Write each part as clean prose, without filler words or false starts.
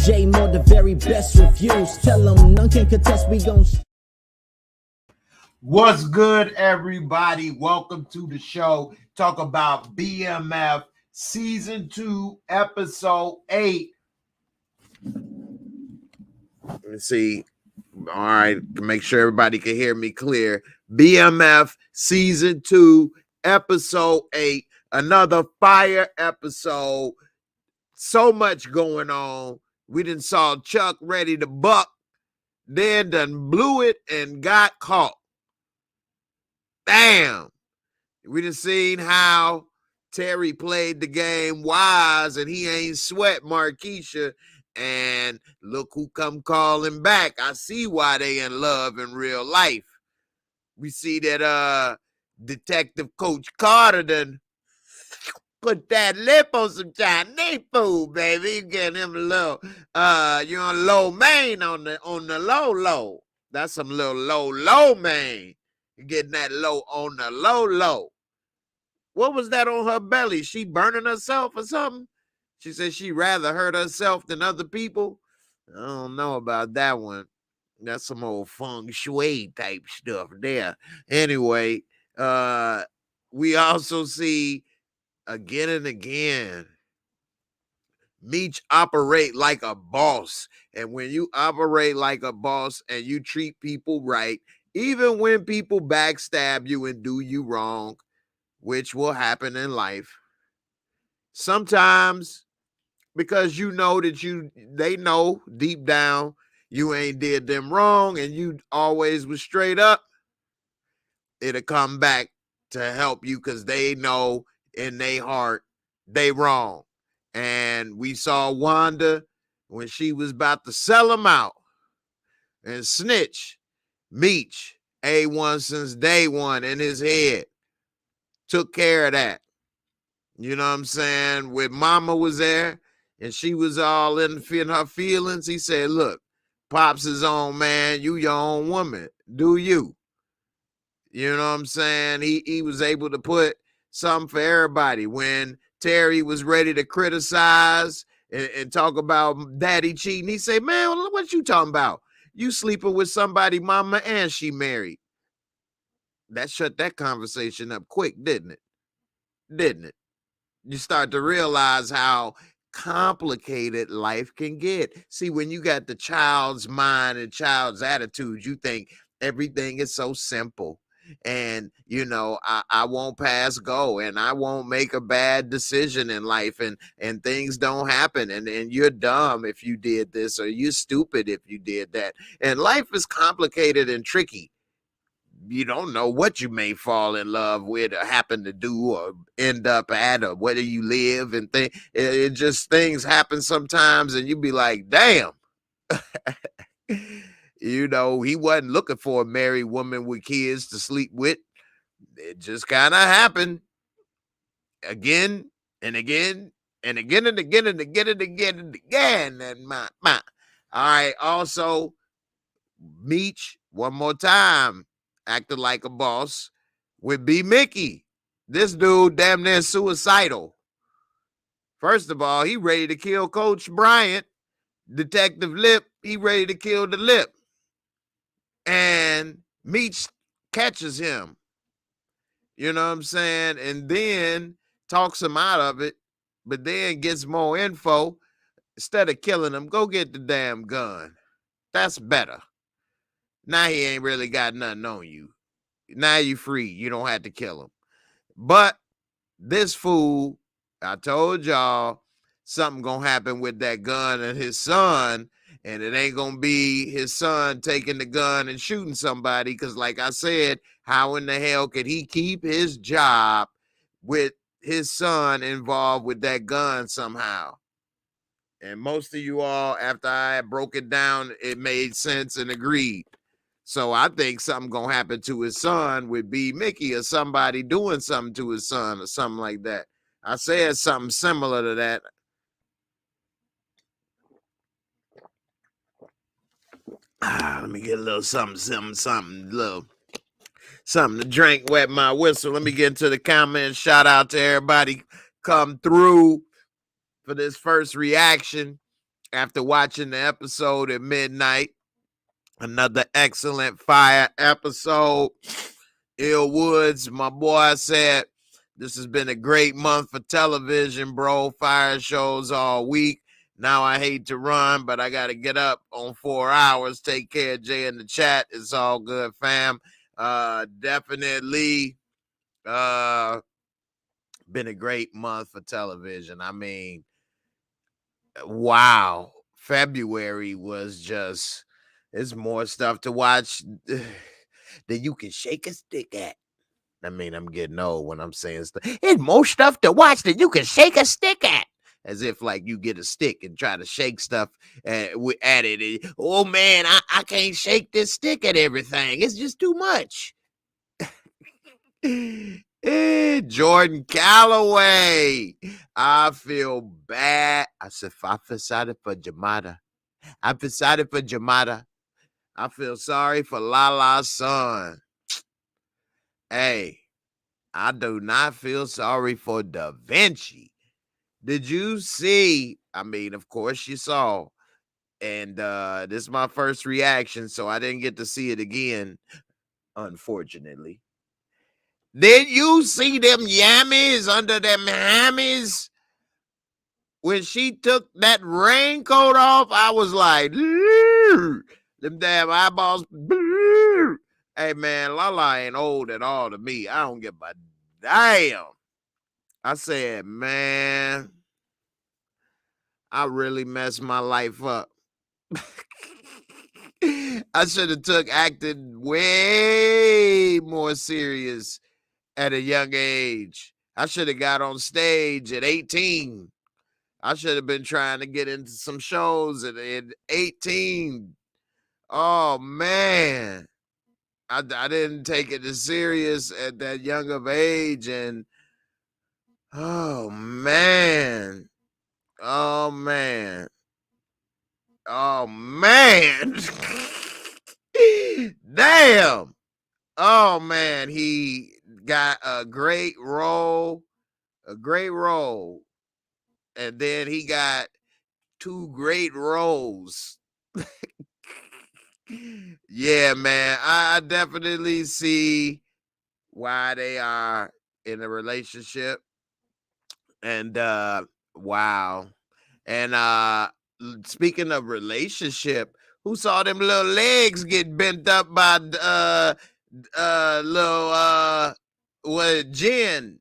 J Moore, the very best reviews. Tell them none can contest, we gon' What's good, everybody? Welcome to the show. Talk about BMF Season 2, Episode 8. Let's see. All right, make sure everybody can hear me clear. BMF Season 2, Episode 8. Another fire episode. So much going on. We done saw Chuck ready to buck. Then done blew it and got caught. Damn. We done seen how Terry played the game wise and he ain't sweat Markeisha. And look who come calling back. I see why they in love in real life. We see that Detective Coach Carter done put that lip on some Chinese food, baby. You getting him a little you're on low main on the low. That's some little low main. You're getting that low on the low. What was that on her belly? She burning herself or something? She said she'd rather hurt herself than other people. I don't know about that one. That's some old feng shui type stuff there. Anyway, we also see again and again Meech operate like a boss. And when you operate like a boss and you treat people right, even when people backstab you and do you wrong, which will happen in life, sometimes because you know that they know deep down you ain't did them wrong and you always was straight up, it'll come back to help you because they know in their heart they wrong. And we saw Wanda when she was about to sell them out and snitch. Meech, A1 since day one in his head, took care of that. You know what I'm saying? When Mama was there and she was all in her feelings, he said, look, Pops is on, man. You your own woman. Do you? You know what I'm saying? He was able to put something for everybody. When Terry was ready to criticize and talk about daddy cheating, he said, man, what you talking about? You sleeping with somebody, mama, and she married. That shut that conversation up quick, didn't it? Didn't it? You start to realize how complicated life can get. See, when you got the child's mind and child's attitude, you think everything is so simple. And, you know, I won't pass go and I won't make a bad decision in life and things don't happen. And you're dumb if you did this or you're stupid if you did that. And life is complicated and tricky. You don't know what you may fall in love with or happen to do or end up at or whether you live and think. It just things happen sometimes and you be like, damn. You know, he wasn't looking for a married woman with kids to sleep with. It just kind of happened again and again and again and again and again and again and again. And my. All right. Also, Meech, one more time, acted like a boss with B. Mickey. This dude damn near suicidal. First of all, he ready to kill Coach Bryant. Detective Lip, he ready to kill the Lip. And Meech catches him. You know what I'm saying? And then talks him out of it, but then gets more info. Instead of killing him, go get the damn gun. That's better. Now he ain't really got nothing on you. Now you free. You don't have to kill him. But this fool, I told y'all, something gonna happen with that gun and his son, and it ain't gonna be his son taking the gun and shooting somebody, because like I said, how in the hell could he keep his job with his son involved with that gun somehow? And most of you all, after I broke it down, it made sense and agreed. So I think something gonna happen to his son with B. Mickey or somebody doing something to his son or something like that. I said something similar to that. Let me get a little something, little something to drink, wet my whistle. Let me get into the comments. Shout out to everybody come through for this first reaction. after watching the episode at midnight. Another excellent fire episode. Ill Woods, my boy, said, this has been a great month for television, bro. Fire shows all week. Now I hate to run, but I got to get up on 4 hours. Take care, Jay, in the chat. It's all good, fam. Definitely been a great month for television. I mean, wow. February was just, there's more stuff to watch that you can shake a stick at. I mean, I'm getting old when I'm saying stuff. There's more stuff to watch that you can shake a stick at. As if like you get a stick and try to shake stuff at it. Oh man, I can't shake this stick at everything. It's just too much. Jordan Calloway. I feel bad. I said, I feel sorry for Jamada. I feel sorry for Jamada. I feel sorry for Lala's son. Hey, I do not feel sorry for Da Vinci. Did you see? I mean, of course you saw. And this is my first reaction, so I didn't get to see it again, unfortunately. Did you see them yammies under them hammies? When she took that raincoat off, I was like, them damn eyeballs. Hey, man, Lala ain't old at all to me. I don't give a damn. I said, man, I really messed my life up. I should have took acting way more serious at a young age. I should have got on stage at 18. I should have been trying to get into some shows at 18. Oh, man. I didn't take it as serious at that young of age. And, oh, man. Oh, man. Oh, man. Damn. Oh, man. He got a great role. And then he got 2 great roles. Yeah, man. I definitely see why they are in a relationship. And wow. And speaking of relationship, who saw them little legs get bent up by Jen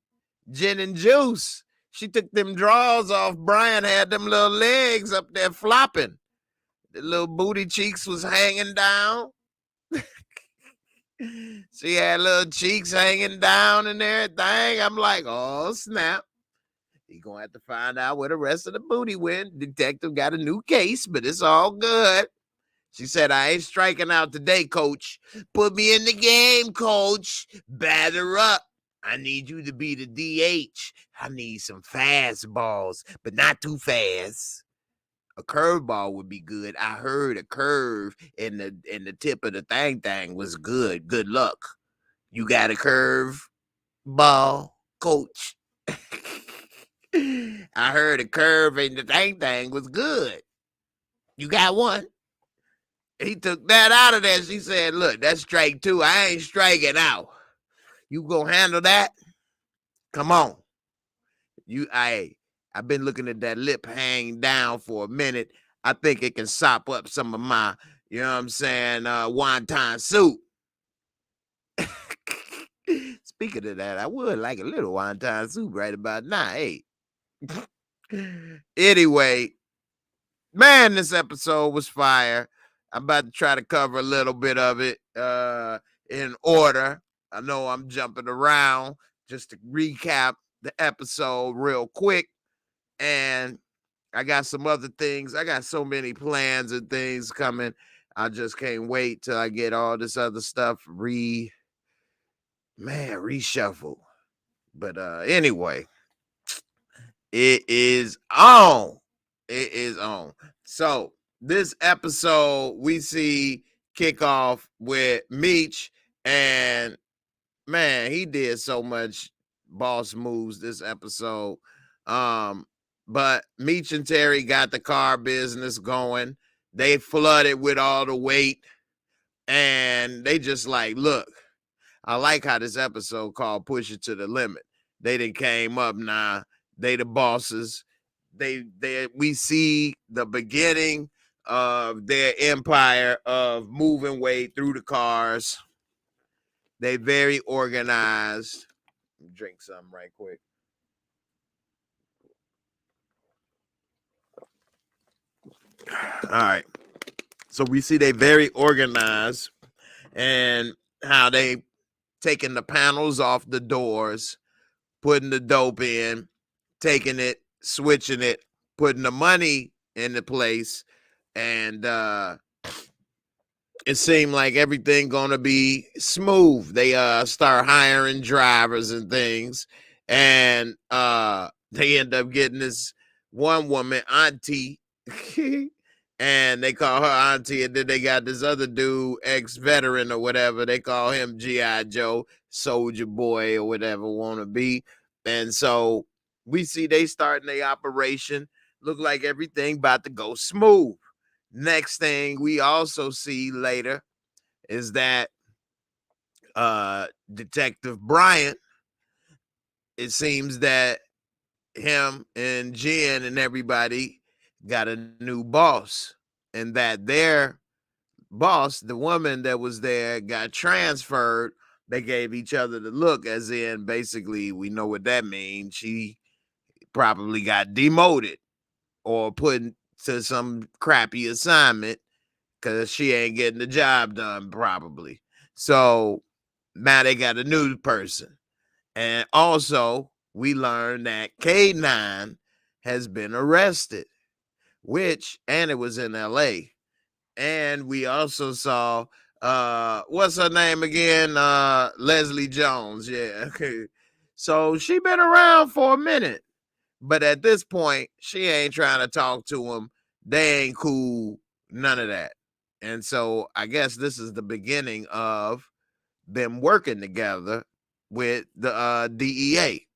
and Juice? She took them drawers off. Brian had them little legs up there flopping. The little booty cheeks was hanging down. She had little cheeks hanging down and everything. I'm like, oh, snap. He gonna have to find out where the rest of the booty went. Detective got a new case, but it's all good. She said, I ain't striking out today, coach. Put me in the game, coach. Batter up. I need you to be the DH. I need some fastballs, but not too fast. A curveball would be good. I heard a curve in the tip of the thing was good. Good luck. You got a curve ball, coach. I heard a curve in the thing was good. You got one? He took that out of there. She said, look, that's strike 2. I ain't striking out. You gonna handle that? Come on. I've been looking at that lip hang down for a minute. I think it can sop up some of my, you know what I'm saying, wonton soup. Speaking of that, I would like a little wonton soup right about now. Hey. Anyway, man, this episode was fire. I'm about to try to cover a little bit of it in order. I know I'm jumping around just to recap the episode real quick. And I got some other things. I got so many plans and things coming. I just can't wait till I get all this other stuff reshuffled. But anyway, it is on. It is on. So this episode, we see kickoff with Meech, and man, he did so much boss moves this episode. But Meech and Terry got the car business going. They flooded with all the weight. And they just like, look, I like how this episode called Push It to the Limit. They done came up now. They the bosses. We see the beginning of their empire of moving weight through the cars. They very organized. Drink something right quick. All right. So we see they very organized and how they taking the panels off the doors, putting the dope in, taking it, switching it, putting the money into place, and it seemed like everything gonna be smooth. They start hiring drivers and things, and they end up getting this one woman, Auntie, and they call her Auntie, and then they got this other dude, ex-veteran or whatever. They call him G.I. Joe, Soldier Boy or whatever wanna be. And so we see they starting their operation. Look like everything about to go smooth. Next thing we also see later is that Detective Bryant, it seems that him and Jen and everybody got a new boss, and that their boss, the woman that was there, got transferred. They gave each other the look, as in basically we know what that means. She probably got demoted or put to some crappy assignment because she ain't getting the job done probably. So now they got a new person. And also we learned that K9 has been arrested, and it was in LA. And we also saw what's her name again? Leslie Jones. Yeah. Okay. So she been around for a minute. But at this point, she ain't trying to talk to him. They ain't cool. None of that. And so I guess this is the beginning of them working together with the DEA.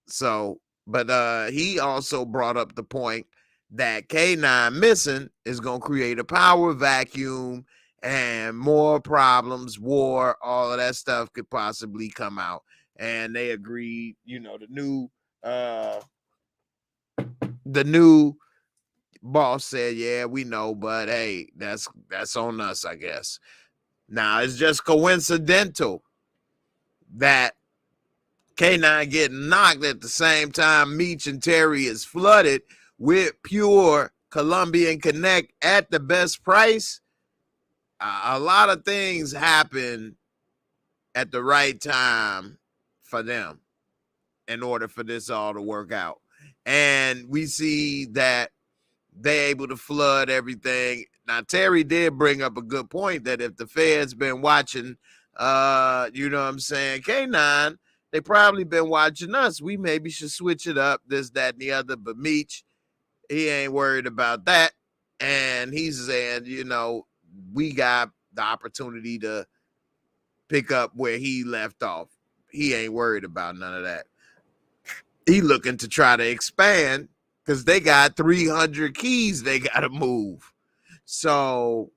So, but he also brought up the point that K9 missing is going to create a power vacuum and more problems, war, all of that stuff could possibly come out. And they agreed, the new boss said, yeah, we know, but hey, that's on us, I guess. Now, it's just coincidental that K9 getting knocked at the same time Meech and Terry is flooded with pure Colombian Connect at the best price. A lot of things happen at the right time for them in order for this all to work out. And we see that they're able to flood everything. Now, Terry did bring up a good point that if the Fed's been watching, you know what I'm saying, K9, they probably been watching us. We maybe should switch it up, this, that, and the other. But Meech, he ain't worried about that. And he's saying, we got the opportunity to pick up where he left off. He ain't worried about none of that. He looking to try to expand because they got 300 keys they got to move. So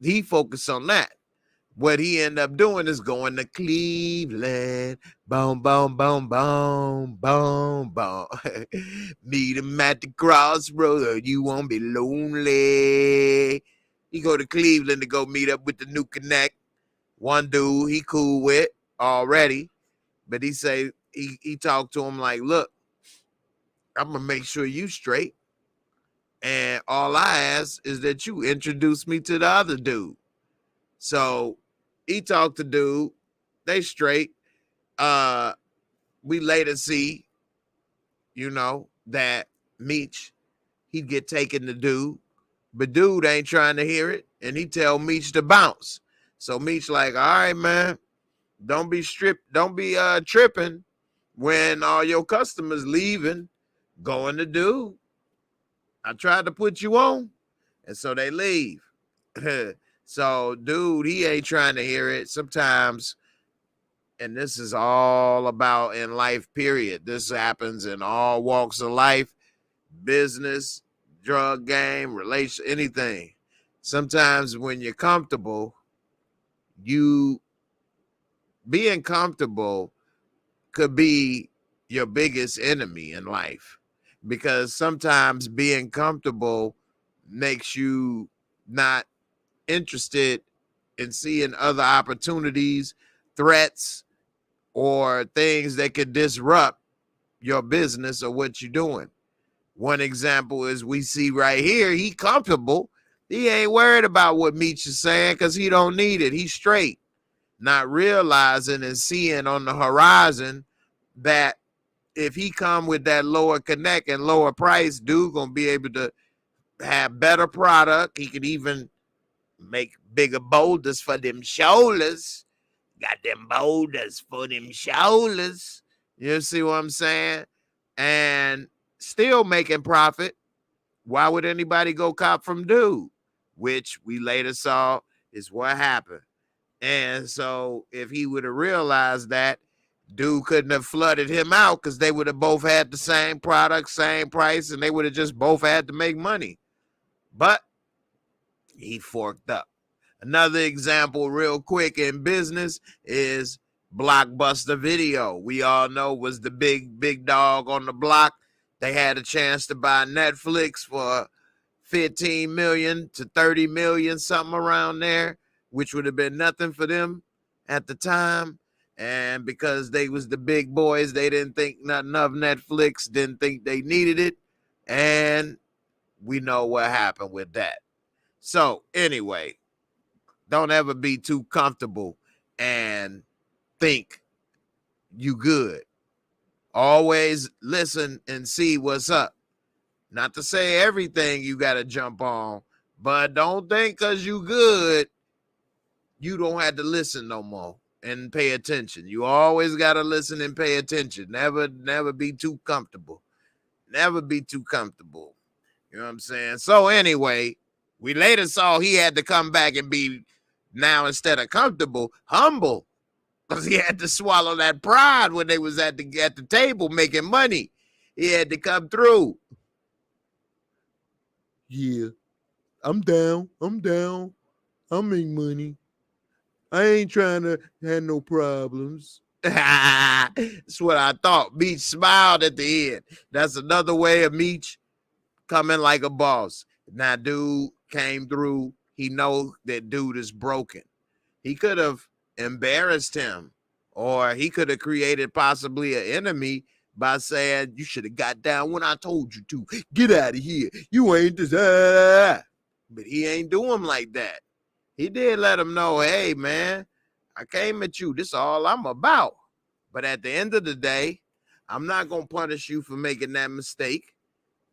he focused on that. What he ended up doing is going to Cleveland. Boom, boom, boom, boom, boom, boom. Meet him at the crossroad. You won't be lonely. He go to Cleveland to go meet up with the new Connect. One dude he cool with already. But he say he talked to him like, look, I'm going to make sure you straight. And all I ask is that you introduce me to the other dude. So he talked to dude. They straight. We later see, that Meech, he'd get taken to dude. But dude ain't trying to hear it. And he tell Meech to bounce. So Meech like, all right, man, don't be tripping when all your customers leaving, going to dude. I tried to put you on. And so they leave. So, dude, he ain't trying to hear it. Sometimes and this is all about in life, period. This happens in all walks of life, business, drug game, relation, anything. Sometimes when you're comfortable, you being comfortable could be your biggest enemy in life, because sometimes being comfortable makes you not interested in seeing other opportunities, threats, or things that could disrupt your business or what you're doing. One example is we see right here, he comfortable. He ain't worried about what Meech is saying because he don't need it. He's straight, not realizing and seeing on the horizon that if he come with that lower connect and lower price, dude gonna be able to have better product. He could even make bigger boulders for them shoulders. Got them boulders for them shoulders. You see what I'm saying? And still making profit. Why would anybody go cop from dude? Which we later saw is what happened. And so if he would have realized that, dude couldn't have flooded him out, because they would have both had the same product, same price, and they would have just both had to make money. But he forked up. Another example real quick in business is Blockbuster Video. We all know was the big dog on the block. They had a chance to buy Netflix for 15 million to 30 million, something around there, which would have been nothing for them at the time. And because they was the big boys, they didn't think nothing of Netflix, didn't think they needed it. And we know what happened with that. So anyway, don't ever be too comfortable and think you good. Always listen and see what's up. Not to say everything you got to jump on, but don't think because you good, you don't have to listen no more and pay attention. You always got to listen and pay attention. Never be too comfortable. Never be too comfortable. You know what I'm saying? So anyway, we later saw he had to come back and be, now instead of comfortable, humble, because he had to swallow that pride when they was at the table making money. He had to come through. Yeah, I'm down. I'll make money. I ain't trying to have no problems. That's what I thought. Meech smiled at the end. That's another way of Meech coming like a boss. Now, dude came through. He know that dude is broken. He could have embarrassed him, or he could have created possibly an enemy by saying, you should have got down when I told you to. Get out of here. You ain't this. But he ain't do him like that. He did let him know, hey, man, I came at you. This is all I'm about. But at the end of the day, I'm not going to punish you for making that mistake,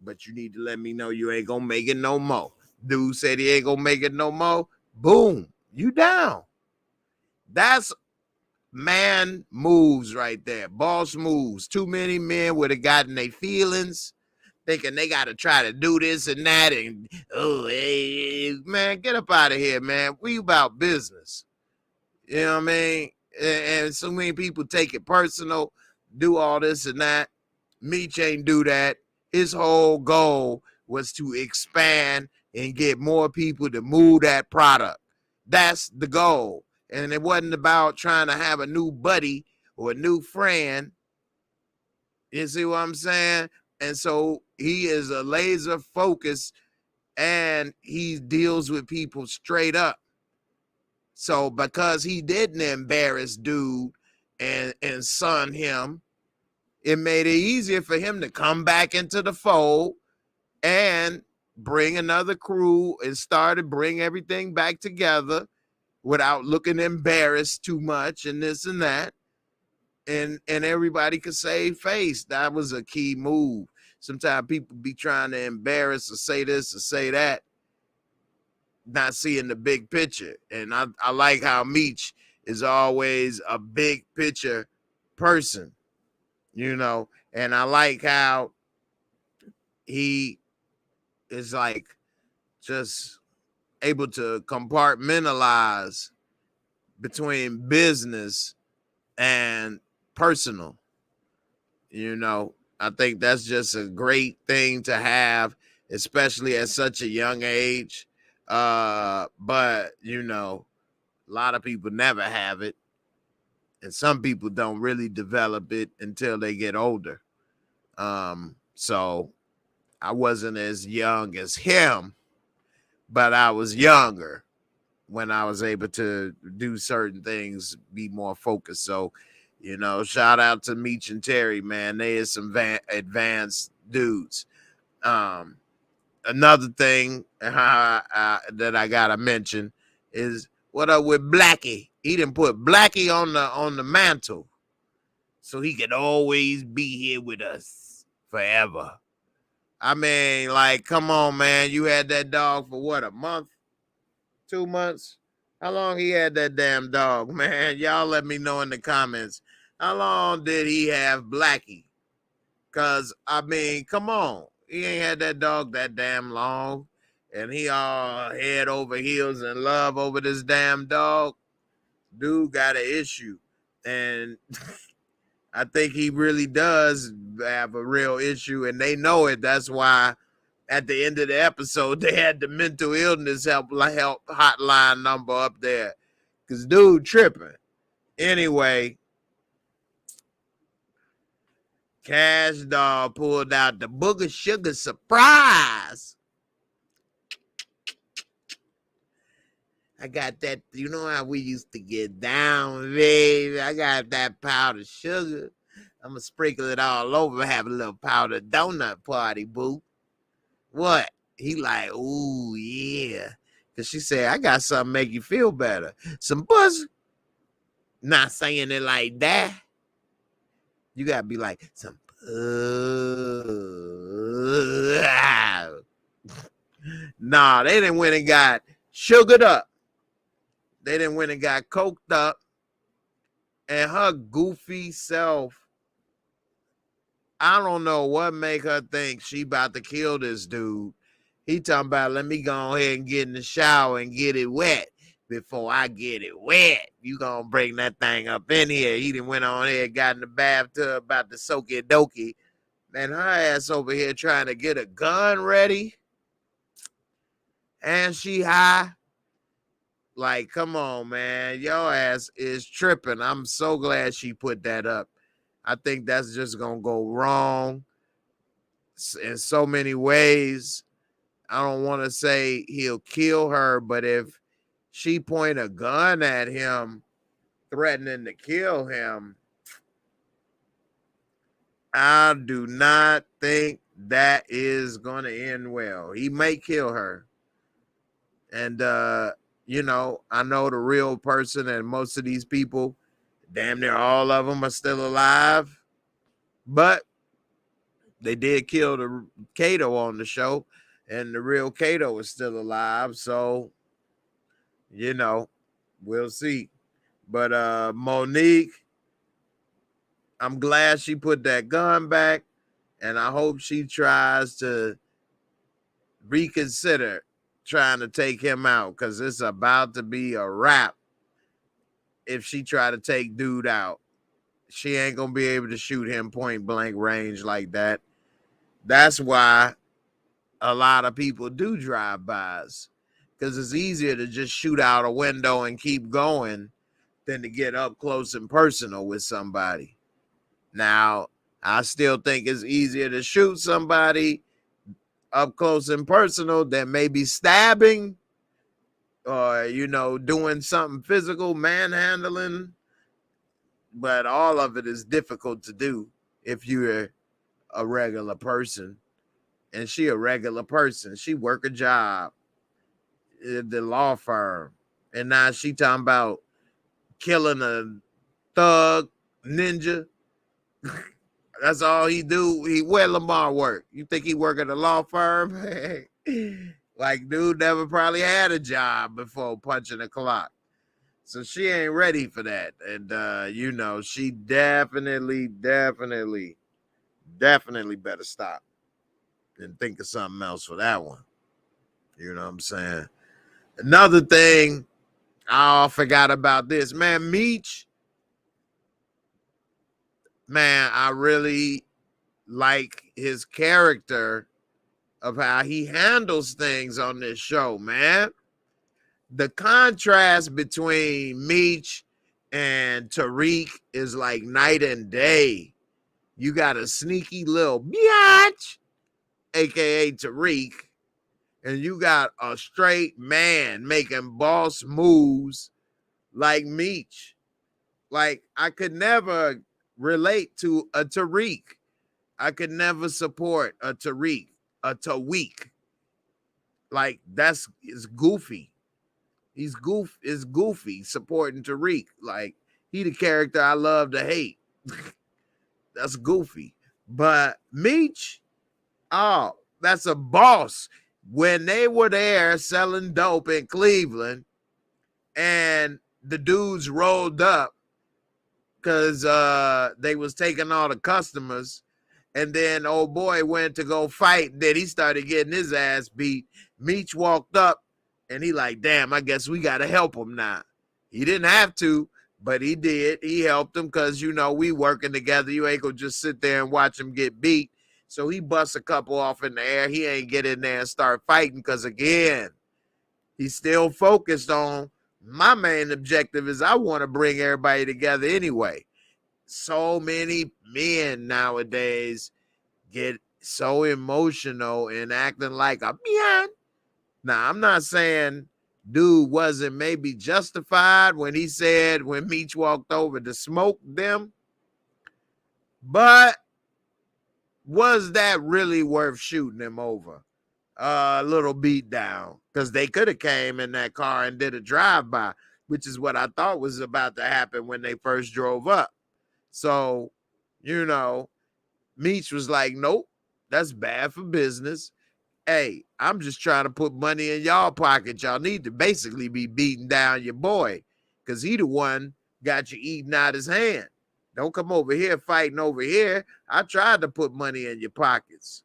but you need to let me know you ain't going to make it no more. Dude said he ain't going to make it no more. Boom, you down. That's man moves right there. Boss moves. Too many men would have gotten their feelings, thinking they got to try to do this and that. And, oh, hey, man, get up out of here, man. We about business. You know what I mean? And so many people take it personal, do all this and that. Meech ain't do that. His whole goal was to expand and get more people to move that product. That's the goal. And it wasn't about trying to have a new buddy or a new friend. You see what I'm saying? And so he is a laser focus, and he deals with people straight up. So because he didn't embarrass dude and son him, it made it easier for him to come back into the fold and bring another crew and start to bring everything back together without looking embarrassed too much and this and that. And everybody could save face. That was a key move. Sometimes people be trying to embarrass or say this or say that, not seeing the big picture. And I like how Meech is always a big picture person, you know, and I like how he is like just able to compartmentalize between business and personal. You know, I think that's just a great thing to have, especially at such a young age. But you know, a lot of people never have it, and some people don't really develop it until they get older. So I wasn't as young as him, but I was younger when I was able to do certain things, be more focused. So, you know, shout out to Meech and Terry, man. They is some advanced dudes. Another thing that I gotta mention is what up with Blackie. He didn't put Blackie on the mantle, so he could always be here with us forever. I mean, like, come on, man. You had that dog for what, a month? 2 months? How long he had that damn dog, man? Y'all let me know in the comments. How long did he have Blackie? Because, I mean, come on. He ain't had that dog that damn long. And he all head over heels in love over this damn dog. Dude got an issue. And I think he really does have a real issue. And they know it. That's why at the end of the episode, they had the mental illness help hotline number up there. Because dude tripping. Anyway, Cash Doll pulled out the Booger Sugar surprise. I got that, you know how we used to get down, baby. I got that powdered sugar. I'm going to sprinkle it all over, have a little powdered donut party, boo. What? He like, ooh, yeah. Because she said, I got something to make you feel better. Some buzz. Not saying it like that. You got to be like, some Nah, they didn't went and got sugared up. They didn't went and got coked up. And her goofy self, I don't know what make her think she about to kill this dude. He talking about, let me go ahead and get in the shower and get it wet before I get it wet. You gonna bring that thing up in here. He done went on here, got in the bathtub about to soak it dokie. And her ass over here trying to get a gun ready. And she high. Like, come on, man. Your ass is tripping. I'm so glad she put that up. I think that's just going to go wrong in so many ways. I don't want to say he'll kill her, but if she point a gun at him, threatening to kill him, I do not think that is going to end well. He may kill her. And, you know, I know the real person and most of these people, damn near all of them are still alive. But they did kill the Kato on the show, and the real Kato is still alive. So, you know, we'll see. But Monique, I'm glad she put that gun back, and I hope she tries to reconsider trying to take him out, because it's about to be a wrap if she try to take dude out. She ain't going to be able to shoot him point blank range like that. That's why a lot of people do drive-bys, because it's easier to just shoot out a window and keep going than to get up close and personal with somebody. Now, I still think it's easier to shoot somebody up close and personal than maybe stabbing or, you know, doing something physical, manhandling. But all of it is difficult to do if you're a regular person. And she a regular person. She work a job at the law firm. And now she talking about killing a thug, ninja. That's all he do. Where Lamar work? You think he work at a law firm? Like, dude never probably had a job before punching a clock. So she ain't ready for that. And, you know, she definitely better stop and think of something else for that one. You know what I'm saying? Another thing, I forgot about this. Man, Meech man, I really like his character of how he handles things on this show, man. The contrast between Meech and Tariq is like night and day. You got a sneaky little biatch, aka Tariq, and you got a straight man making boss moves like Meech. Like, I could never relate to a Tariq. I could never support a Tariq, a Tariq. Like, it's goofy. It's goofy supporting Tariq. Like, he the character I love to hate. That's goofy. But Meech, oh, that's a boss. When they were there selling dope in Cleveland and the dudes rolled up because they was taking all the customers, and then old boy went to go fight, and then he started getting his ass beat. Meech walked up and he like, damn, I guess we got to help him now. He didn't have to, but he did. He helped him because, you know, we working together. You ain't gonna just sit there and watch him get beat. So he busts a couple off in the air. He ain't get in there and start fighting because, again, he's still focused on my main objective is I want to bring everybody together anyway. So many men nowadays get so emotional and acting like a man. Now, I'm not saying dude wasn't maybe justified when he said when Meech walked over to smoke them, but was that really worth shooting him over? A little beat down, because they could have came in that car and did a drive-by, which is what I thought was about to happen when they first drove up. So, you know, Meech was like, nope, that's bad for business. Hey, I'm just trying to put money in y'all pocket. Y'all need to basically be beating down your boy, because he the one got you eating out his hand. Don't come over here fighting over here. I tried to put money in your pockets.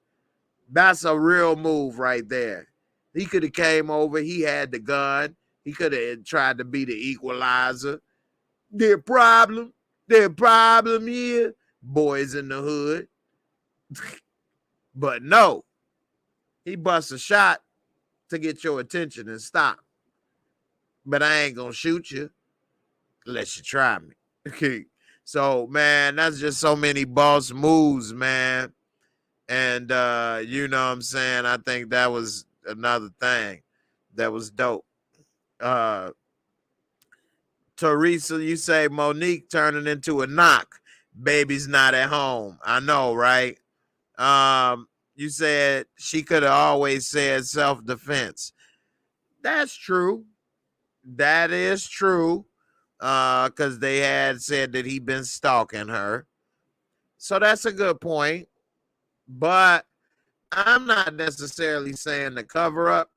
That's a real move right there. He could have came over. He had the gun. He could have tried to be the equalizer. Their problem here, boys in the hood. But no, he busts a shot to get your attention and stop. But I ain't gonna shoot you unless you try me. Okay. So, man, that's just so many boss moves, man. And you know what I'm saying? I think that was another thing that was dope. Teresa, you say Monique turning into a knock. Baby's not at home. I know, right? You said she could have always said self-defense. That's true. That is true. Because they had said that he'd been stalking her. So that's a good point. But I'm not necessarily saying the cover-up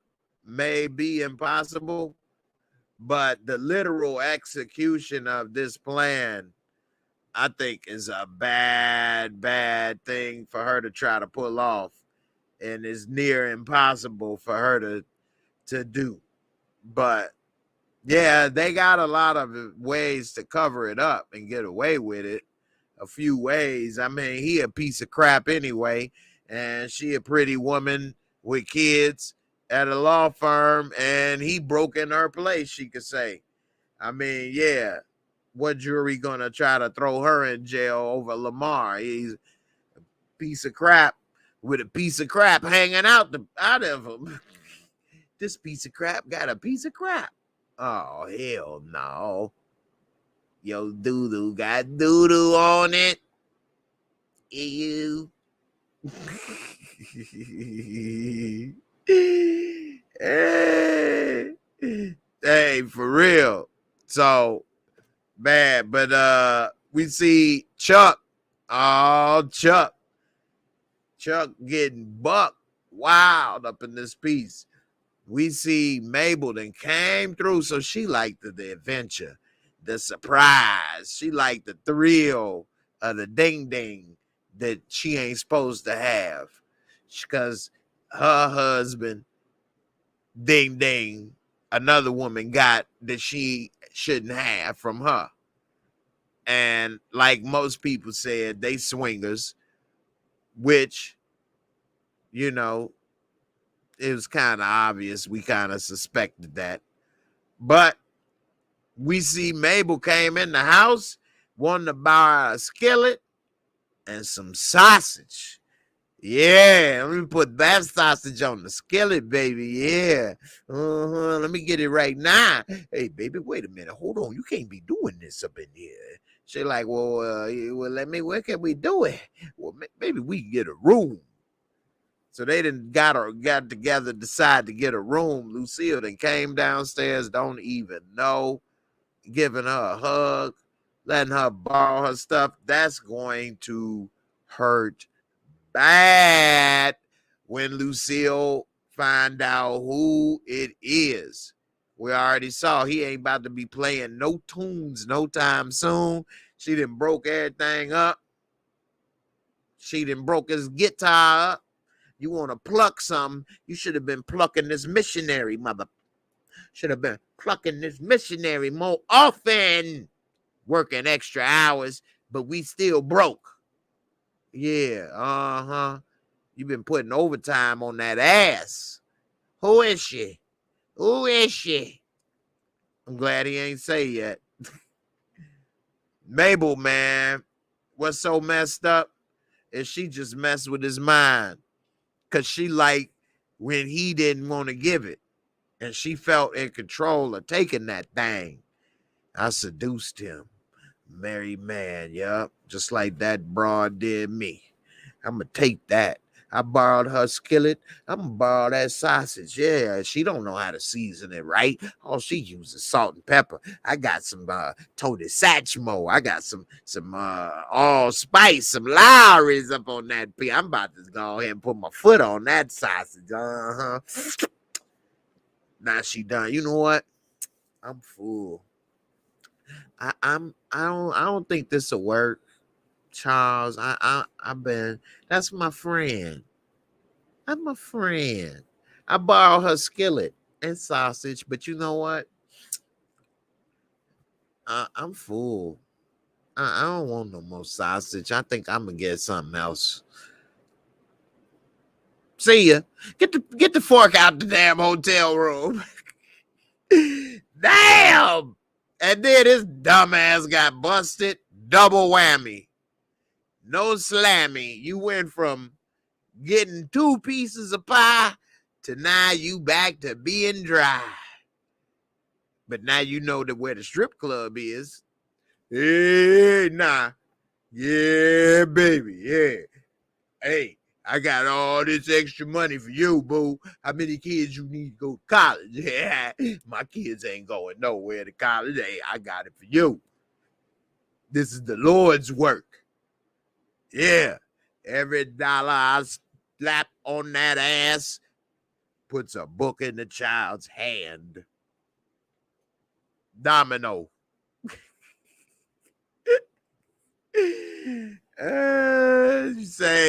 may be impossible, but the literal execution of this plan, I think, is a bad, bad thing for her to try to pull off, and is near impossible for her to do. But yeah, they got a lot of ways to cover it up and get away with it. A few ways. I mean, he a piece of crap anyway, and she a pretty woman with kids at a law firm, and he broke in her place, she could say. I mean, yeah, what jury gonna try to throw her in jail over Lamar? He's a piece of crap with a piece of crap hanging out of him. This piece of crap got a piece of crap. Oh, hell no. Yo, doo-doo got doo-doo on it. Ew. Hey, for real. So bad. But we see Chuck. Oh, Chuck getting bucked wild up in this piece. We see Mabel then came through, so she liked the adventure, the surprise. She liked the thrill of the ding ding that she ain't supposed to have, because her husband, ding ding, another woman got that she shouldn't have from her. And like most people said, they swingers, which, you know, it was kind of obvious. We kind of suspected that. But we see Mabel came in the house, wanted to buy a skillet and some sausage. Yeah, let me put that sausage on the skillet, baby. Yeah. Let me get it right now. Hey, baby, wait a minute. Hold on. You can't be doing this up in here. She like, well, where can we do it? Well, maybe we can get a room. So they done got together, decided to get a room. Lucille then came downstairs, don't even know, giving her a hug, letting her borrow her stuff. That's going to hurt bad when Lucille find out who it is. We already saw he ain't about to be playing no tunes no time soon. She done broke everything up. She done broke his guitar up. You want to pluck something, you should have been plucking this missionary, mother. Should have been plucking this missionary more often. Working extra hours, but we still broke. Yeah, You've been putting overtime on that ass. Who is she? Who is she? I'm glad he ain't say yet. Mabel, man, what's so messed up is she just messed with his mind. Because she like when he didn't want to give it. And she felt in control of taking that thing. I seduced him. Married man, yup. Just like that broad did me. I'm going to take that. I borrowed her skillet. I'm going to borrow that sausage. Yeah, she don't know how to season it right. All she uses salt and pepper. I got some Tony Satchmo. I got some allspice, some Lowry's up on that. I'm about to go ahead and put my foot on that sausage. Now she done. You know what? I'm full. I don't think this will work, Charles. That's my friend. I'm my friend. I borrowed her skillet and sausage, but you know what? I'm full. I don't want no more sausage. I think I'm gonna get something else. See ya. Get the fork out the damn hotel room. Damn. And then this dumbass got busted. Double whammy. No slammy. You went from getting 2 pieces of pie to now you back to being dry. But now you know that where the strip club is. Hey, nah. Yeah, baby. Yeah. Hey, I got all this extra money for you, boo. How many kids you need to go to college? Yeah, my kids ain't going nowhere to college. Hey, I got it for you. This is the Lord's work. Yeah. Every dollar I slap on that ass puts a book in the child's hand. Domino.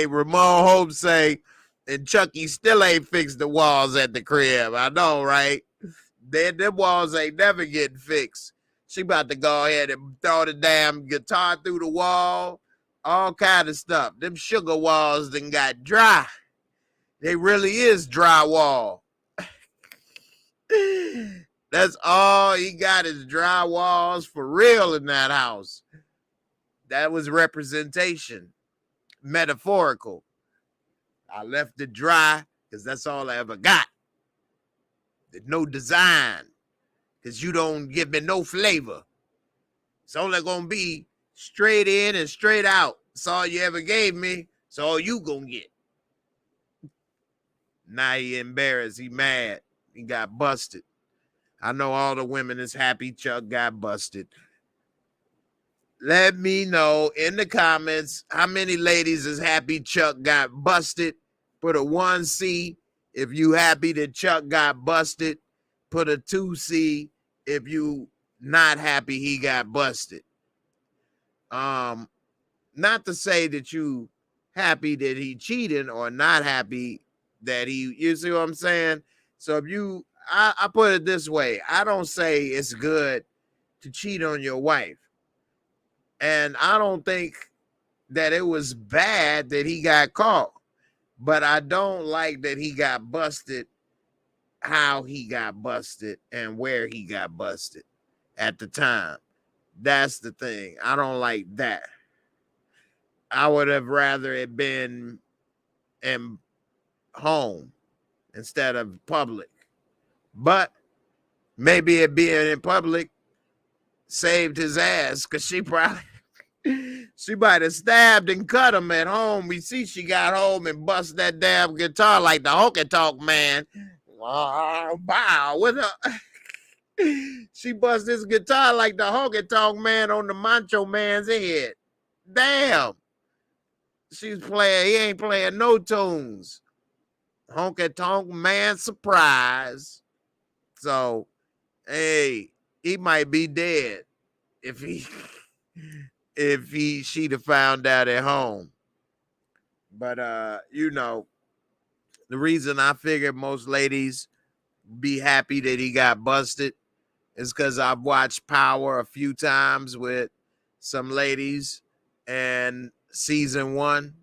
Ramon Hope say, and Chucky still ain't fixed the walls at the crib. I know, right? Them walls ain't never getting fixed. She about to go ahead and throw the damn guitar through the wall. All kind of stuff. Them sugar walls done got dry. They really is drywall. That's all he got is dry walls for real in that house. That was representation. Metaphorical. I left it dry because that's all I ever got. There's no design because you don't give me no flavor. It's only going to be straight in and straight out. That's all you ever gave me. That's all you going to get. Now he embarrassed. He mad. He got busted. I know all the women is happy Chuck got busted. Let me know in the comments how many ladies is happy Chuck got busted. Put a 1C if you happy that Chuck got busted. Put a 2C if you not happy he got busted. Not to say that you happy that he cheated or not happy that you see what I'm saying? So if I put it this way, I don't say it's good to cheat on your wife. And I don't think that it was bad that he got caught, but I don't like that he got busted, how he got busted and where he got busted at the time. That's the thing. I don't like that. I would have rather it been in home instead of public. But maybe it being in public saved his ass, because she probably she might have stabbed and cut him at home. We see she got home and bust that damn guitar like the honky tonk man. Wow, with her. She bust this guitar like the honky tonk man on the Macho Man's head. Damn. She's playing, he ain't playing no tunes. Honky tonk man surprise. So, hey, he might be dead if she'd have found out at home. But you know, the reason I figured most ladies be happy that he got busted is because I've watched Power a few times with some ladies and season 1.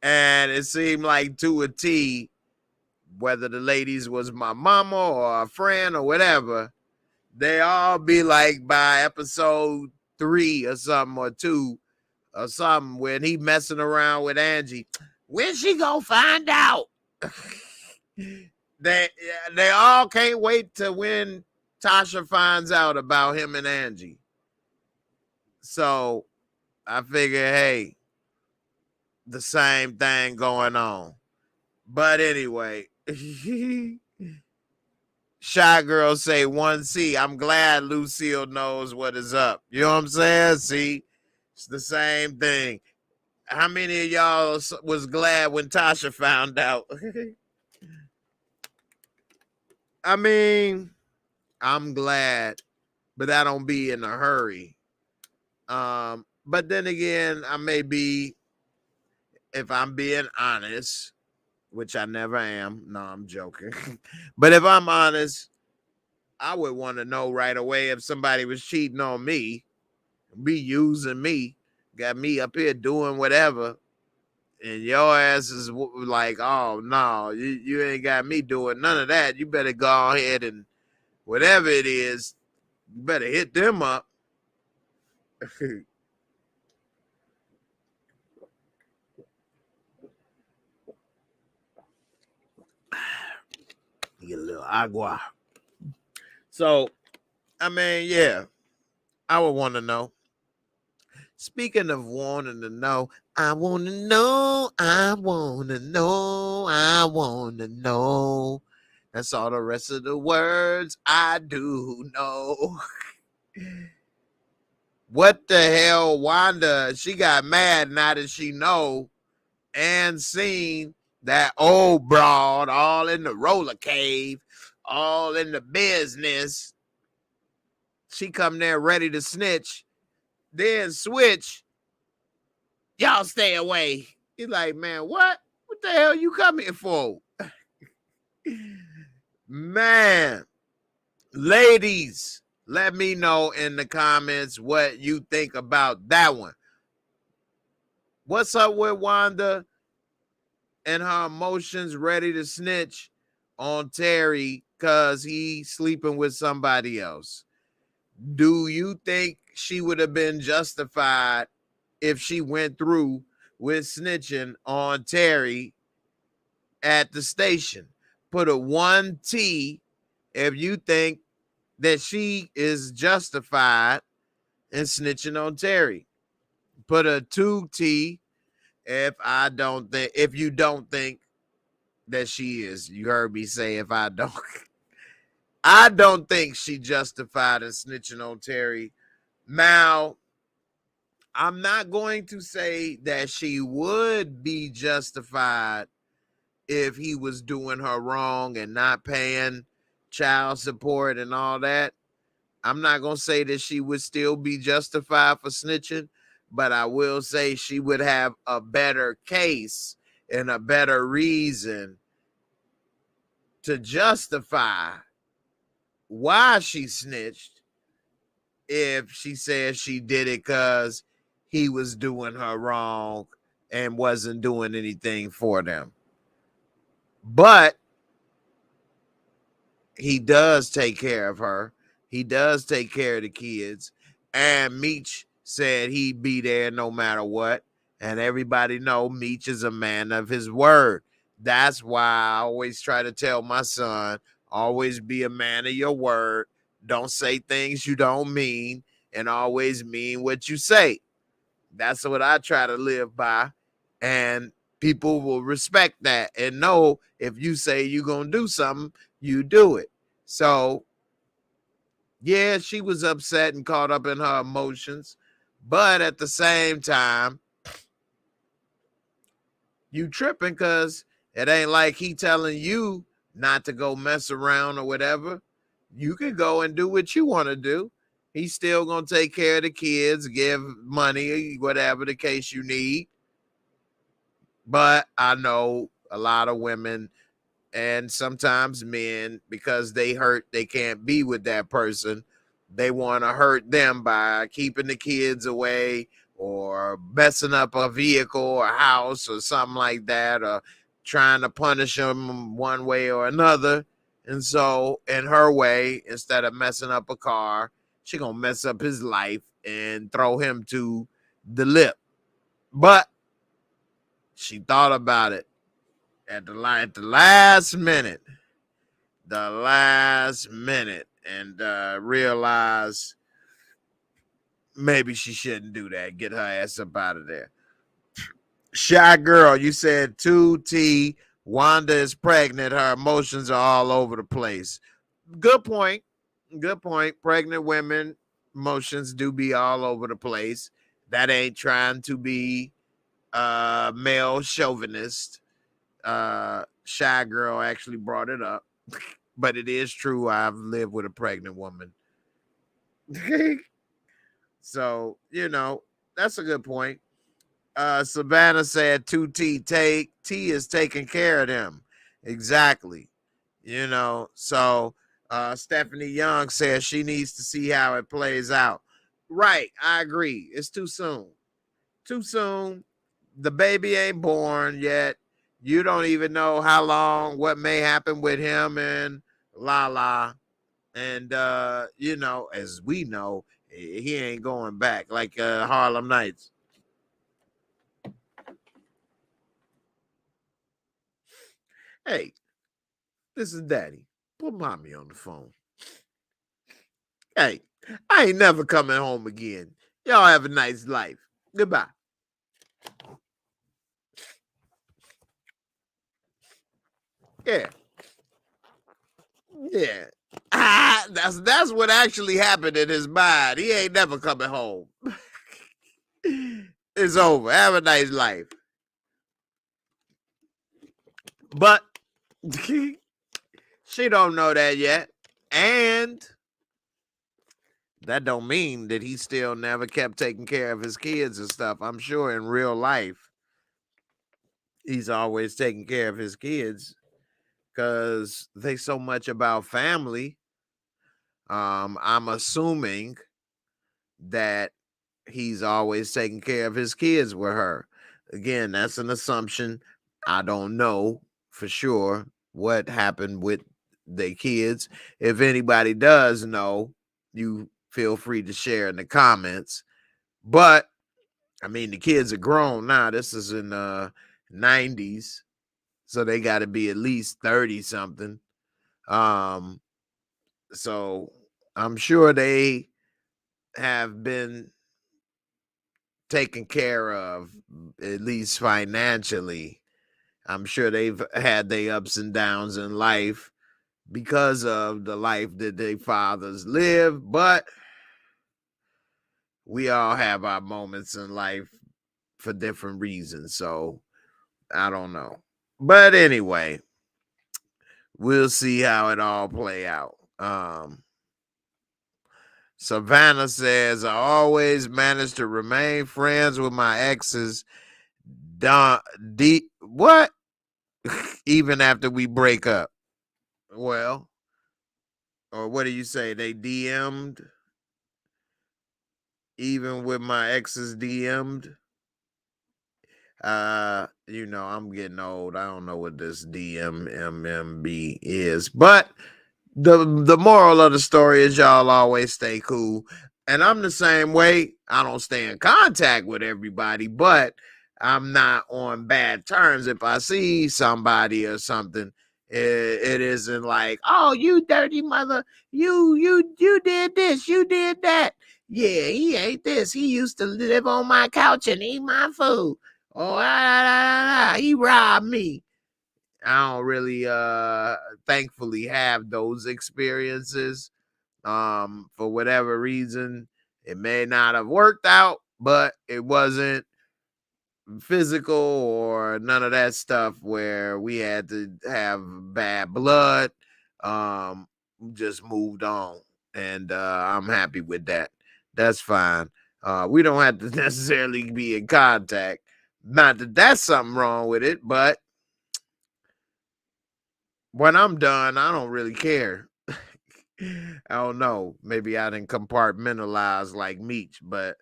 And it seemed like to a T, whether the ladies was my mama or a friend or whatever, they all be like by episode 3 or something, or 2 or something, when he messing around with Angie. When she gonna find out? they all can't wait to when Tasha finds out about him and Angie. So I figure, hey, the same thing going on. But anyway, Shy Girl say 1C. I'm glad Lucille knows what is up. You know what I'm saying? See, it's the same thing. How many of y'all was glad when Tasha found out? I mean, I'm glad, but I don't be in a hurry. But then again, I may be, if I'm being honest, which I never am. No, I'm joking. But if I'm honest, I would want to know right away if somebody was cheating on me, be using me, got me up here doing whatever, and your ass is like, oh, no, you ain't got me doing none of that. You better go ahead and whatever it is, you better hit them up. Get a little agua. So, I mean, yeah, I would want to know. Speaking of wanting to know, I want to know, I want to know, I want to know. That's all the rest of the words I do know. What the hell, Wanda? She got mad now that she know and seen that old broad all in the roller cave, all in the business. She come there ready to snitch, then switch. Y'all stay away. He's like, man, what? What the hell you come here for? Man, ladies, let me know in the comments what you think about that one. What's up with Wanda and her emotions ready to snitch on Terry because he's sleeping with somebody else? Do you think she would have been justified if she went through with snitching on Terry at the station? Put a 1T if you think that she is justified in snitching on Terry. Put a 2T if you don't think that she is. You heard me say if I don't. I don't think she justified in snitching on Terry. Now, I'm not going to say that she would be justified if he was doing her wrong and not paying child support and all that. I'm not going to say that she would still be justified for snitching, but I will say she would have a better case and a better reason to justify why she snitched if she says she did it because he was doing her wrong and wasn't doing anything for them. But he does take care of her. He does take care of the kids. And Meech said he'd be there no matter what. And everybody know Meech is a man of his word. That's why I always try to tell my son, always be a man of your word. Don't say things you don't mean, and always mean what you say. That's what I try to live by. And people will respect that and know if you say you're going to do something, you do it. So, yeah, she was upset and caught up in her emotions. But at the same time, you tripping because it ain't like he telling you not to go mess around or whatever. You can go and do what you want to do. He's still going to take care of the kids, give money, whatever the case you need. But I know a lot of women and sometimes men, because they hurt, they can't be with that person. They want to hurt them by keeping the kids away or messing up a vehicle or house or something like that, or trying to punish them one way or another. And so in her way, instead of messing up a car, she gonna mess up his life and throw him to the lip. But she thought about it at the last minute, and realized maybe she shouldn't do that. Get her ass up out of there. Shy girl, you said 2T. Wanda is pregnant. Her emotions are all over the place. Good point. Good point. Pregnant women, emotions do be all over the place. That ain't trying to be male chauvinist. Shy girl actually brought it up, but it is true. I've lived with a pregnant woman. So, that's a good point. Savannah said 2T T is taking care of them. Exactly. So Stephanie Young says she needs to see how it plays out. Right. I agree. It's too soon. Too soon. The baby ain't born yet. You don't even know how long, what may happen with him and Lala. And, as we know, he ain't going back like Harlem Nights. Hey, this is Daddy. Put mommy on the phone. Hey, I ain't never coming home again. Y'all have a nice life. Goodbye. Yeah. Yeah. That's what actually happened in his mind. He ain't never coming home. It's over. Have a nice life. But she don't know that yet. And that don't mean that he still never kept taking care of his kids and stuff. I'm sure in real life, he's always taking care of his kids because they so much about family. I'm assuming that he's always taking care of his kids with her. Again, that's an assumption. I don't know for sure what happened with the kids. If anybody does know, you feel free to share in the comments. But I mean, the kids are grown now. This is in the 90s, so they got to be at least 30 something. So I'm sure they have been taken care of, at least financially. I'm sure they've had their ups and downs in life because of the life that their fathers lived, but we all have our moments in life for different reasons. So I don't know. But anyway, we'll see how it all play out. Savannah says, I always manage to remain friends with my exes. What? Even after we break up. Well, or what do you say? They DM'd? even with my exes DM'd. You know, I'm getting old. I don't know what this DMMMB is, but the moral of the story is y'all always stay cool. And I'm the same way. I don't stay in contact with everybody, but I'm not on bad terms. If I see somebody or something, it isn't like, oh, you dirty mother, you did this, you did that. Yeah, he ate this. He used to live on my couch and eat my food. Oh, he robbed me. I don't really thankfully have those experiences. For whatever reason, it may not have worked out, but it wasn't physical or none of that stuff where we had to have bad blood. Just moved on, and I'm happy with that. That's fine. We don't have to necessarily be in contact. Not that that's something wrong with it, but when I'm done, I don't really care. I don't know. Maybe I didn't compartmentalize like Meech, but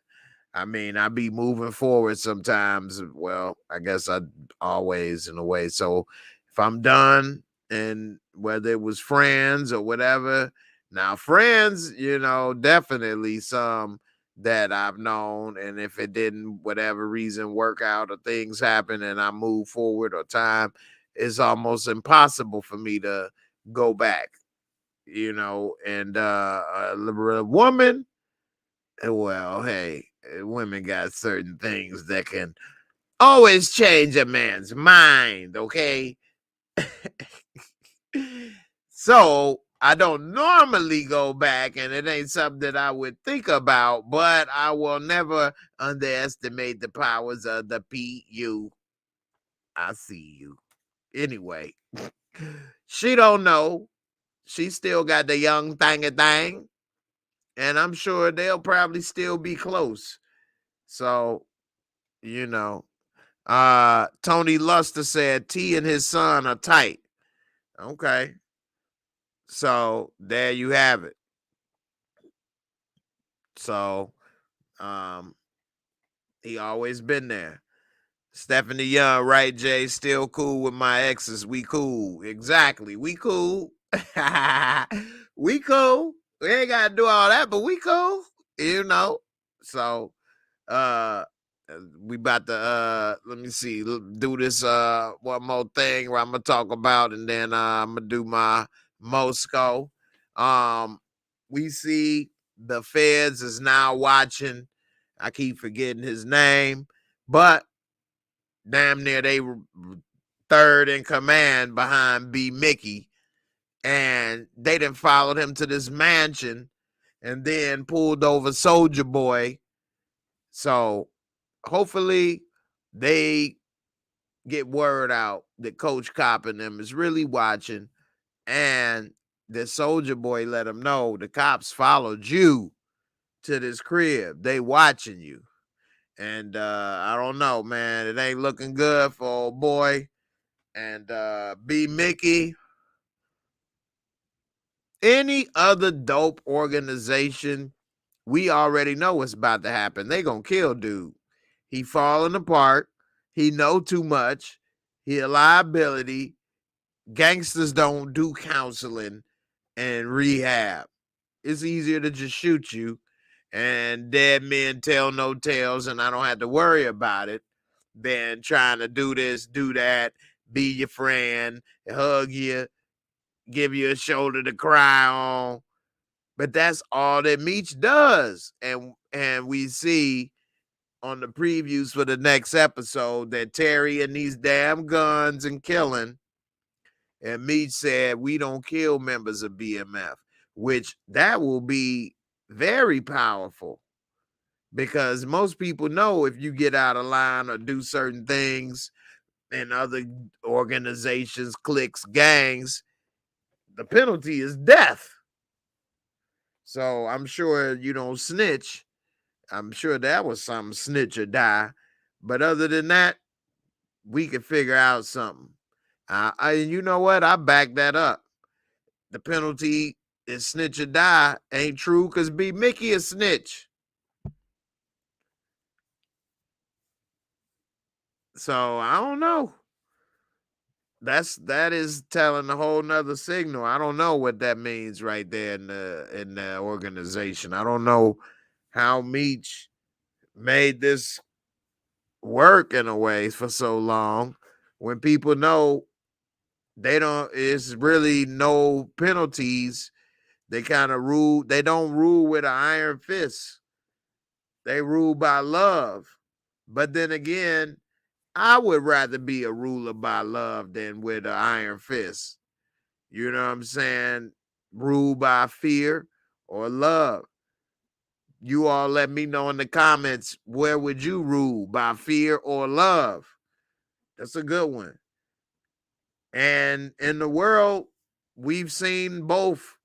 I mean, I be moving forward sometimes. Well, I guess I always in a way. So if I'm done, and whether it was friends or whatever, now friends, you know, definitely some that I've known. And if it didn't, whatever reason, work out or things happen and I move forward or time, it's almost impossible for me to go back, you know. And a woman, well, hey, women got certain things that can always change a man's mind, okay? So I don't normally go back, and it ain't something that I would think about, but I will never underestimate the powers of the PU. I see you. Anyway, she don't know. She still got the young thing, and I'm sure they'll probably still be close. So, you know, Tony Luster said T and his son are tight. Okay. So there you have it. So he always been there. Stephanie Young, right, Jay? Still cool with my exes. We cool. Exactly. We cool. We cool. We ain't gotta do all that, but we cool. You know. So uh we about to let me see, do this one more thing where I'm gonna talk about, and then I'm gonna do my Moorescore. We see the feds is now watching. I keep forgetting his name, but damn near they were third in command behind B Mickey, and they done followed him to this mansion and then pulled over Soldier Boy. So hopefully they get word out that Coach Cop and them is really watching, and the Soldier Boy let them know the cops followed you to this crib. They watching you. And I don't know, man. It ain't looking good for old boy. And B Mickey. Any other dope organization, we already know what's about to happen. They gonna kill dude. He falling apart. He know too much. He a liability. Gangsters don't do counseling and rehab. It's easier to just shoot you, and dead men tell no tales, and I don't have to worry about it, than trying to do this, do that, be your friend, hug you, give you a shoulder to cry on. But that's all that Meech does. And we see on the previews for the next episode that Terry and these damn guns and killing. And Meech said, we don't kill members of BMF, which that will be very powerful, because most people know if you get out of line or do certain things in other organizations, cliques, gangs, the penalty is death. So I'm sure you don't snitch. I'm sure that was some snitch or die. But other than that, we could figure out something. You know what? I back that up. The penalty is snitch or die ain't true, because B Mickey a snitch. So I don't know. That is telling a whole nother signal. I don't know what that means right there in the organization. I don't know how Meech made this work in a way for so long when people know they don't, it's really no penalties. They kind of rule, they don't rule with an iron fist. They rule by love. But then again, I would rather be a ruler by love than with an iron fist. You know what I'm saying? Rule by fear or love. You all let me know in the comments, where would you rule, by fear or love? That's a good one. And in the world, we've seen both,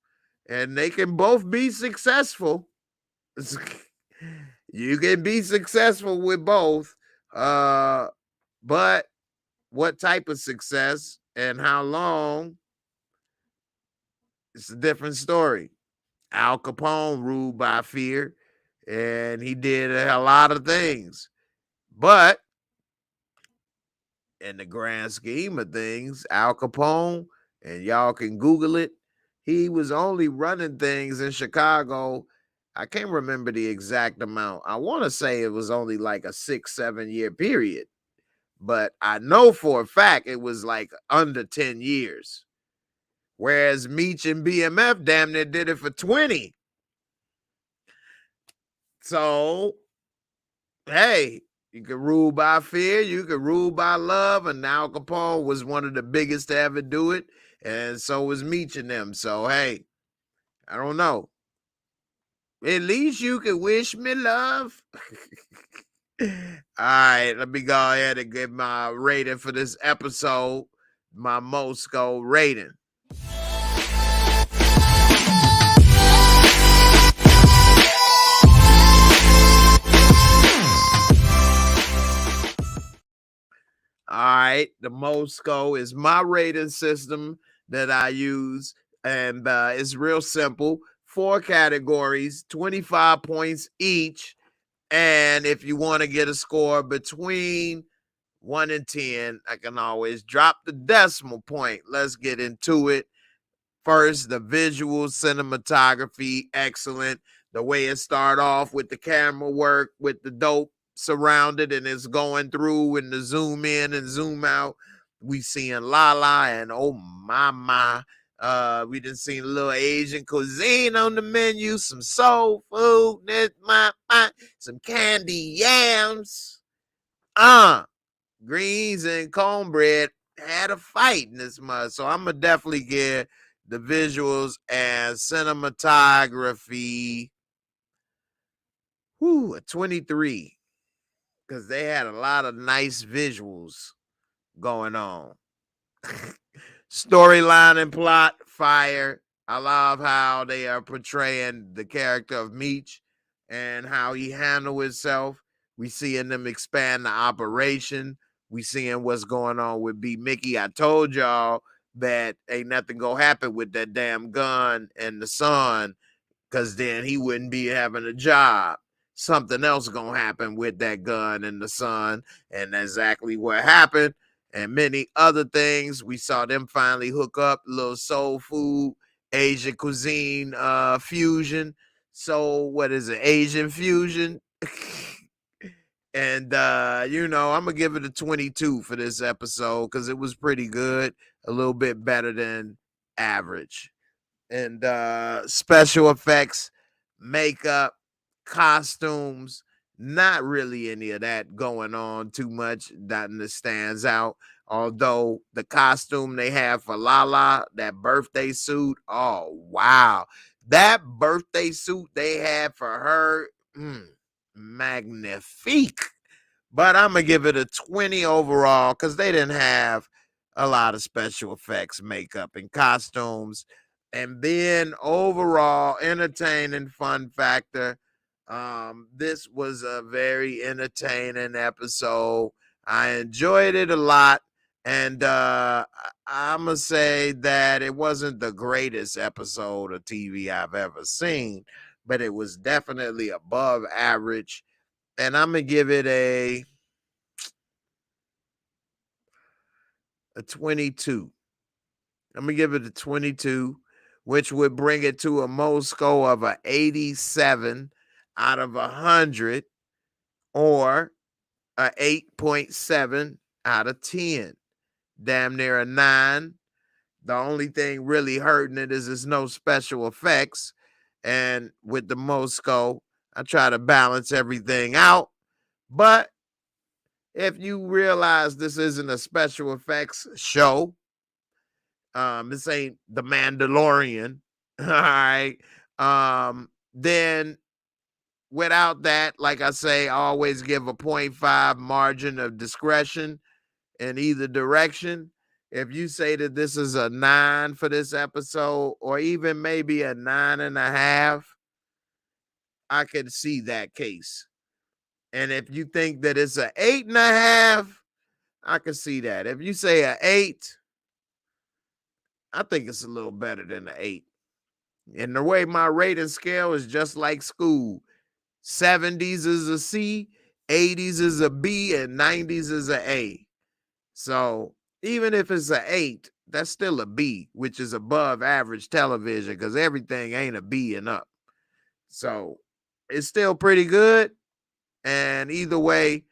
and they can both be successful. You can be successful with both. But what type of success and how long, it's a different story. Al Capone ruled by fear, and he did a lot of things. But in the grand scheme of things, Al Capone, and y'all can Google it, he was only running things in Chicago. I can't remember the exact amount. I want to say it was only like a 6-7 year period, but I know for a fact it was like under 10 years. Whereas Meech and BMF damn near did it for 20. So, hey, you can rule by fear, you can rule by love, and Al Capone was one of the biggest to ever do it, and so was Meech and them. So, hey, I don't know. At least you can wish me love. All right, let me go ahead and give my rating for this episode, my Moorescore rating. All right, the Moorescore is my rating system that I use, and it's real simple. 4 categories, 25 points each. And if you want to get a score between 1 and 10, I can always drop the decimal point. Let's get into it. First, the visual cinematography, excellent. The way it start off with the camera work, with the dope surrounded, and it's going through, and the zoom in and zoom out. We seeing Lala, and oh my. We done seen a little Asian cuisine on the menu, some soul food, some candy yams. Greens and cornbread had a fight in this month. So I'm gonna definitely give the visuals and cinematography a 23, because they had a lot of nice visuals going on. Storyline and plot, fire. I love how they are portraying the character of Meech and how he handled himself. We seeing them expand the operation. We seeing what's going on with B. Mickey. I told y'all that ain't nothing gonna happen with that damn gun and the son, because then he wouldn't be having a job. Something else gonna happen with that gun and the son, and exactly what happened. And many other things. We saw them finally hook up, little soul food, Asian cuisine fusion. So what is it? Asian fusion. And I'm gonna give it a 22 for this episode, because it was pretty good, a little bit better than average. And special effects, makeup, costumes, not really any of that going on too much. Nothing that stands out. Although the costume they have for Lala, that birthday suit, oh wow. That birthday suit they had for her, magnifique. But I'm gonna give it a 20 overall, because they didn't have a lot of special effects, makeup, and costumes. And then overall, entertaining, fun factor. This was a very entertaining episode. I enjoyed it a lot. And I'm gonna say that it wasn't the greatest episode of TV I've ever seen, but it was definitely above average. And I'm gonna give it a a 22. I'm going to give it a 22, which would bring it to a Moorescore of a 87 out of 100 or a 8.7 out of 10. Damn near a 9. The only thing really hurting it is there's no special effects. And with the Moorescore, I try to balance everything out. But if you realize this isn't a special effects show, this ain't the Mandalorian, all right, then without that, like I say, I always give a 0.5 margin of discretion in either direction. If you say that this is a 9 for this episode, or even maybe a 9.5, I could see that case. And if you think that it's a 8.5, I can see that. If you say a 8, I think it's a little better than an 8. And the way my rating scale is just like school. 70s is a C, 80s is a B, and 90s is a A. So even if it's an 8, that's still a B, which is above average television because everything ain't a B and up. So it's still pretty good. And either way,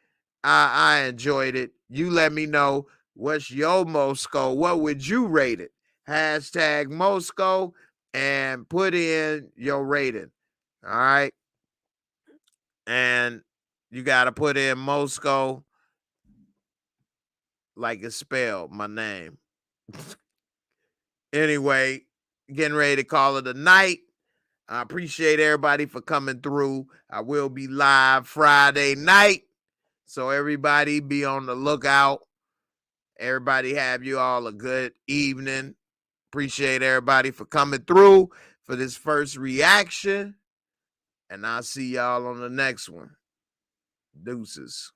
I enjoyed it. You let me know what's your Moorescore. What would you rate it? Hashtag Moorescore and put in your rating. All right. And you got to put in Moorescore like it's spelled, my name. Anyway, getting ready to call it a night. I appreciate everybody for coming through. I will be live Friday night. So everybody be on the lookout. Everybody have you all a good evening. Appreciate everybody for coming through for this first reaction. And I'll see y'all on the next one. Deuces.